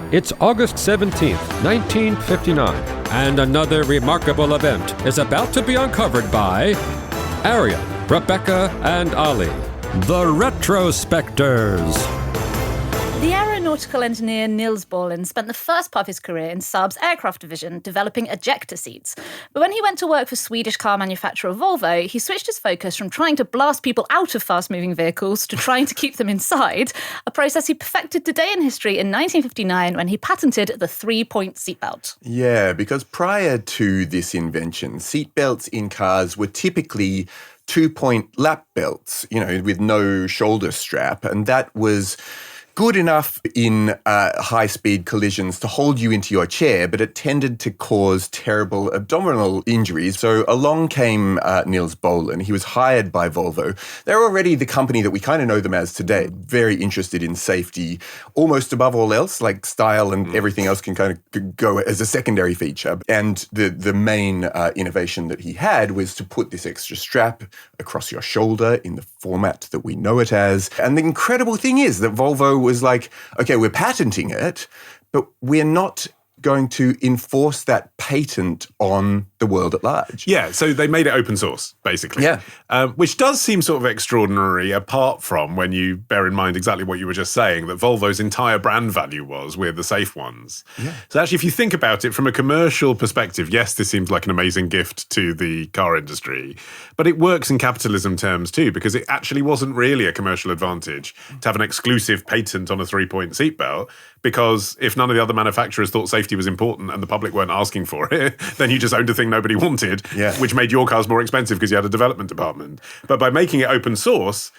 It's August 17th, 1959, and another remarkable event is about to be uncovered by Arion, Rebecca, and Olly, the Retrospectors. The aeronautical engineer Nils Bohlin spent the first part of his career in Saab's aircraft division developing ejector seats. But when he went to work for Swedish car manufacturer Volvo, he switched his focus from trying to blast people out of fast-moving vehicles to trying to keep them inside, a process he perfected today in history in 1959 when he patented the three-point seatbelt. Yeah, because prior to this invention, seatbelts in cars were typically two-point lap belts, with no shoulder strap, and that was good enough in high-speed collisions to hold you into your chair, but it tended to cause terrible abdominal injuries. So along came Nils Bohlin. He was hired by Volvo. They're already the company that we kind of know them as today, very interested in safety, almost above all else, like style and everything else can kind of go as a secondary feature. And the main innovation that he had was to put this extra strap across your shoulder in the format that we know it as. And the incredible thing is that Volvo was like, okay, we're patenting it, but we're not going to enforce that patent on the world at large. Yeah, so they made it open source, basically. Yeah. Which does seem sort of extraordinary, apart from when you bear in mind exactly what you were just saying, that Volvo's entire brand value was we're the safe ones. Yeah. So actually, if you think about it from a commercial perspective, yes, this seems like an amazing gift to the car industry, but it works in capitalism terms too, because it actually wasn't really a commercial advantage to have an exclusive patent on a three-point seatbelt, because if none of the other manufacturers thought safety was important and the public weren't asking for it, then you just owned a thing nobody wanted, which made your cars more expensive because you had a development department. But by making it open source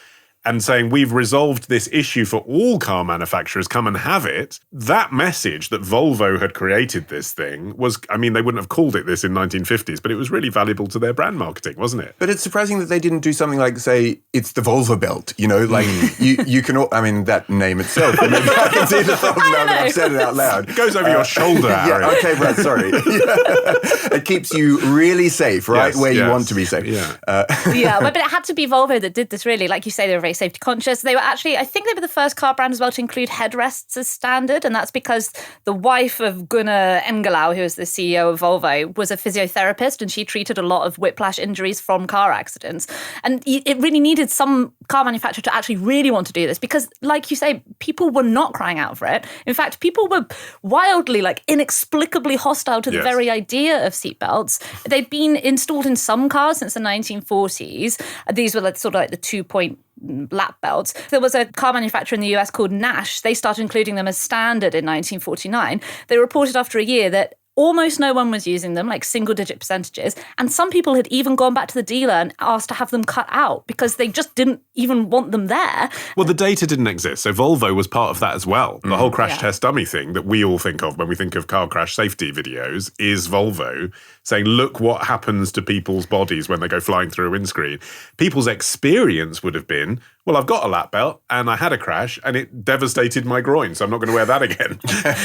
and saying we've resolved this issue for all car manufacturers, come and have it, that message that Volvo had created this thing was, they wouldn't have called it this in 1950s, but it was really valuable to their brand marketing, wasn't it? But it's surprising that they didn't do something like, say, it's the Volvo belt, you can, that name itself. I can see the problem now that I've said it out loud. It goes over your shoulder, Arion. Yeah, okay, right, sorry. It keeps you really safe, right, where you want to be safe. Yeah, but it had to be Volvo that did this, really. Like you say, they were very safety conscious. They were actually, I think they were the first car brand as well to include headrests as standard, and that's because the wife of Gunnar Engelau, who was the CEO of Volvo, was a physiotherapist, and she treated a lot of whiplash injuries from car accidents. And it really needed some car manufacturer to actually really want to do this because, like you say, people were not crying out for it. In fact, people were wildly, inexplicably hostile to the very idea of seatbelts. They'd been installed in some cars since the 1940s. These were sort of like the two-point lap belts. There was a car manufacturer in the US called Nash. They started including them as standard in 1949. They reported after a year that almost no one was using them, like single-digit percentages. And some people had even gone back to the dealer and asked to have them cut out because they just didn't even want them there. Well, the data didn't exist, so Volvo was part of that as well. The whole crash test dummy thing that we all think of when we think of car crash safety videos is Volvo saying, look what happens to people's bodies when they go flying through a windscreen. People's experience would have been, well, I've got a lap belt and I had a crash and it devastated my groin, so I'm not going to wear that again.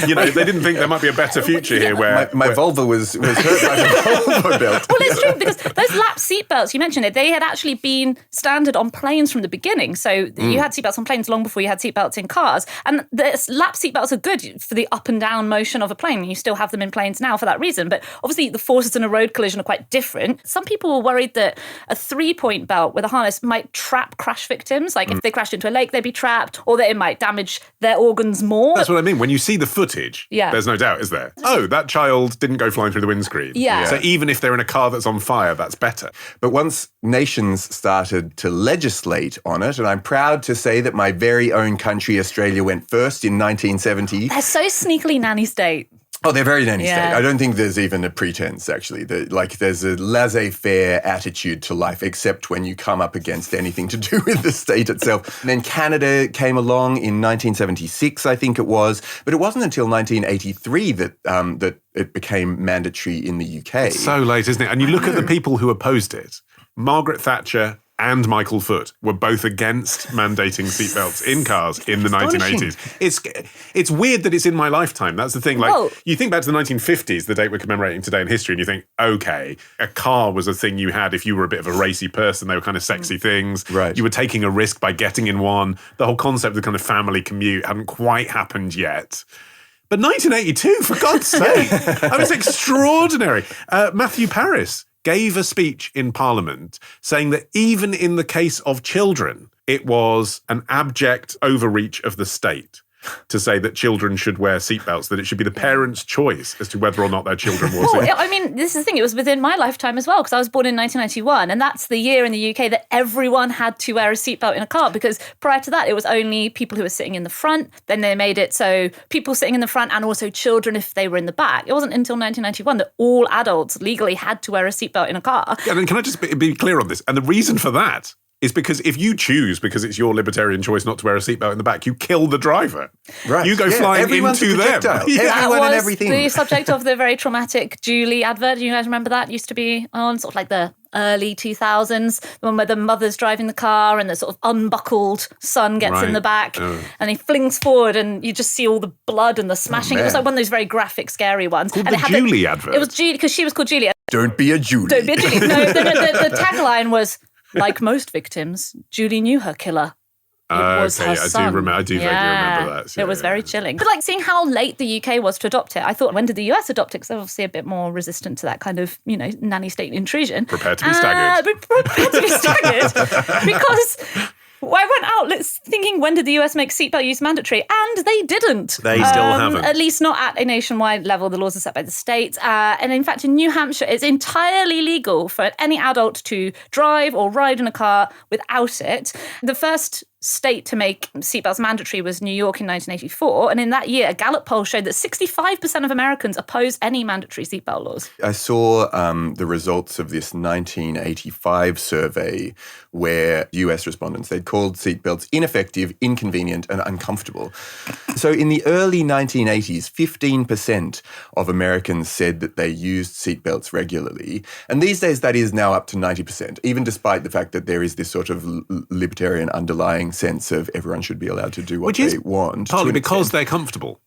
They didn't think there might be a better future here where... My Volvo was hurt by the Volvo belt. Well, it's true, because those lap seatbelts, you mentioned it, they had actually been standard on planes from the beginning. So you had seatbelts on planes long before you had seatbelts in cars. And the lap seatbelts are good for the up and down motion of a plane. You still have them in planes now for that reason. But obviously the forces in a road collision are quite different. Some people were worried that a three-point belt with a harness might trap crash victims. Like if they crashed into a lake, they'd be trapped, or that it might damage their organs more. That's what I mean. When you see the footage, there's no doubt, is there? Oh, that child didn't go flying through the windscreen. Yeah. So even if they're in a car that's on fire, that's better. But once nations started to legislate on it, and I'm proud to say that my very own country, Australia, went first in 1970. They're so sneakily nanny state. Oh, they're very nanny state. I don't think there's even a pretense, actually. There's a laissez-faire attitude to life, except when you come up against anything to do with the state itself. And then Canada came along in 1976, I think it was. But it wasn't until 1983 that it became mandatory in the UK. It's so late, isn't it? And you look at the people who opposed it. Margaret Thatcher and Michael Foot were both against mandating seatbelts in cars in the 1980s. It's weird that it's in my lifetime. That's the thing. You think back to the 1950s, the date we're commemorating today in history, and you think, okay, a car was a thing you had if you were a bit of a racy person. They were kind of sexy things. Right. You were taking a risk by getting in one. The whole concept of the kind of family commute hadn't quite happened yet. But 1982, for God's sake. That was extraordinary. Matthew Parris gave a speech in Parliament saying that even in the case of children, it was an abject overreach of the state to say that children should wear seatbelts, that it should be the parents' choice as to whether or not their children wore seatbelts. Well, I mean, this is the thing. It was within my lifetime as well, because I was born in 1991, and that's the year in the UK that everyone had to wear a seatbelt in a car, because prior to that, it was only people who were sitting in the front. Then they made it so people sitting in the front and also children if they were in the back. It wasn't until 1991 that all adults legally had to wear a seatbelt in a car. Yeah, and can I just be clear on this? And the reason for that is because if you choose, because it's your libertarian choice not to wear a seatbelt in the back, you kill the driver. Right. You go flying into them. That Everyone was and everything. the subject of the very traumatic Julie advert. Do you guys remember that? It used to be on sort of like the early 2000s, the one where the mother's driving the car and the sort of unbuckled son gets in the back and he flings forward and you just see all the blood and the smashing. It was like one of those very graphic, scary ones. Called and the Julie advert. It was Julie, because she was called Julie. Don't be a Julie. Don't be a Julie. No, the tagline was, like most victims, Julie knew her killer. It was her son. I do vaguely remember that. So it was very chilling. But like seeing how late the UK was to adopt it, I thought, when did the US adopt it? Because they're obviously a bit more resistant to that kind of, nanny state intrusion. Prepare to be staggered. Prepare to be staggered. Because I went out thinking, when did the US make seatbelt use mandatory? And they didn't. They still haven't. At least not at a nationwide level. The laws are set by the states. And in fact, in New Hampshire, it's entirely legal for any adult to drive or ride in a car without it. The first state to make seatbelts mandatory was New York in 1984. And in that year, a Gallup poll showed that 65% of Americans opposed any mandatory seatbelt laws. I saw the results of this 1985 survey where US respondents, they'd called seatbelts ineffective, inconvenient, and uncomfortable. So in the early 1980s, 15% of Americans said that they used seatbelts regularly. And these days, that is now up to 90%, even despite the fact that there is this sort of libertarian underlying sense of everyone should be allowed to do what they want. Partly because they're comfortable.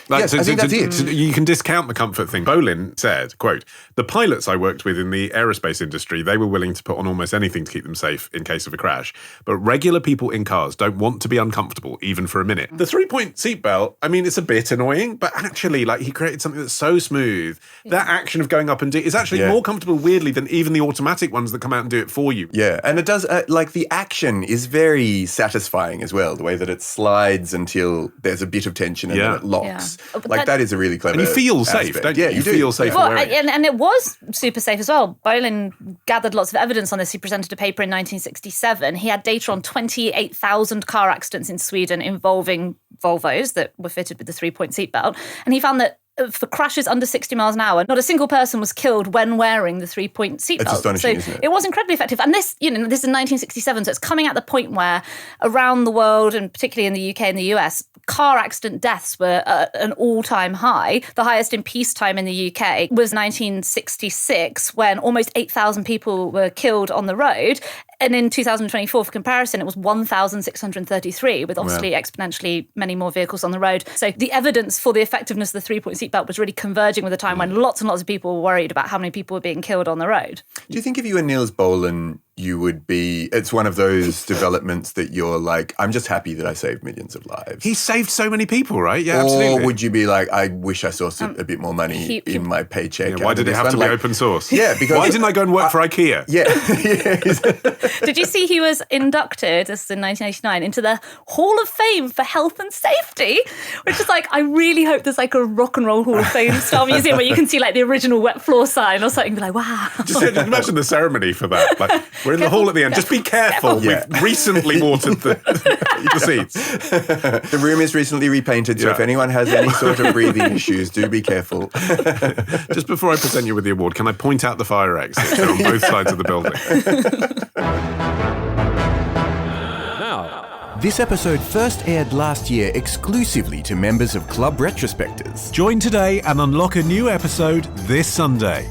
Yes, I think that's it. You can discount the comfort thing. Bohlin said, quote, "The pilots I worked with in the aerospace industry, they were willing to put on almost anything to keep them safe in case of a crash. But regular people in cars don't want to be uncomfortable, even for a minute." The 3-point seatbelt, I mean, it's a bit annoying, but actually, he created something that's so smooth. That action of going up and is actually more comfortable, weirdly, than even the automatic ones that come out and do it for you. Yeah, and it does, the action is very satisfying as well, the way that it slides until there's a bit of tension and then it locks. Yeah. That is a really clever And you feel safe, aspect. don't you? Yeah, you feel safe. Well, and it was super safe as well. Bohlin gathered lots of evidence on this. He presented a paper in 1967. He had data on 28,000 car accidents in Sweden involving Volvos that were fitted with the 3-point seatbelt. And he found that for crashes under 60 miles an hour, not a single person was killed when wearing the 3-point seatbelt. It's astonishing, so isn't it? It was incredibly effective. And this, this is 1967, so it's coming at the point where around the world, and particularly in the UK and the US, car accident deaths were at an all-time high. The highest in peacetime in the UK was 1966, when almost 8,000 people were killed on the road. And in 2024, for comparison, it was 1,633, with obviously exponentially many more vehicles on the road. So the evidence for the effectiveness of the 3-point seatbelt was really converging with a time when lots and lots of people were worried about how many people were being killed on the road. Do you think if you were Nils Bohlin, you would be, it's one of those developments that you're like, I'm just happy that I saved millions of lives? He saved so many people, right? Yeah, or absolutely. Or would you be like, I wish I saw a bit more money in my paycheck? Yeah, why did it have to be open source? Yeah, because... Why didn't I go and work for IKEA? Yeah. Did you see he was inducted, this is in 1989, into the Hall of Fame for Health and Safety, which is I really hope there's a rock and roll Hall of Fame style museum where you can see the original wet floor sign or something, be like, wow. Just imagine the ceremony for that. We're in the hall at the end. Just be careful. Yeah. We've recently watered the seats. The room is recently repainted, so if anyone has any sort of breathing issues, do be careful. Just before I present you with the award, can I point out the fire exits? They're on both sides of the building. This episode first aired last year exclusively to members of Club Retrospectors. Join today and unlock a new episode this Sunday.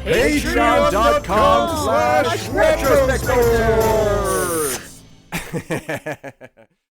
Patreon.com/retrospectors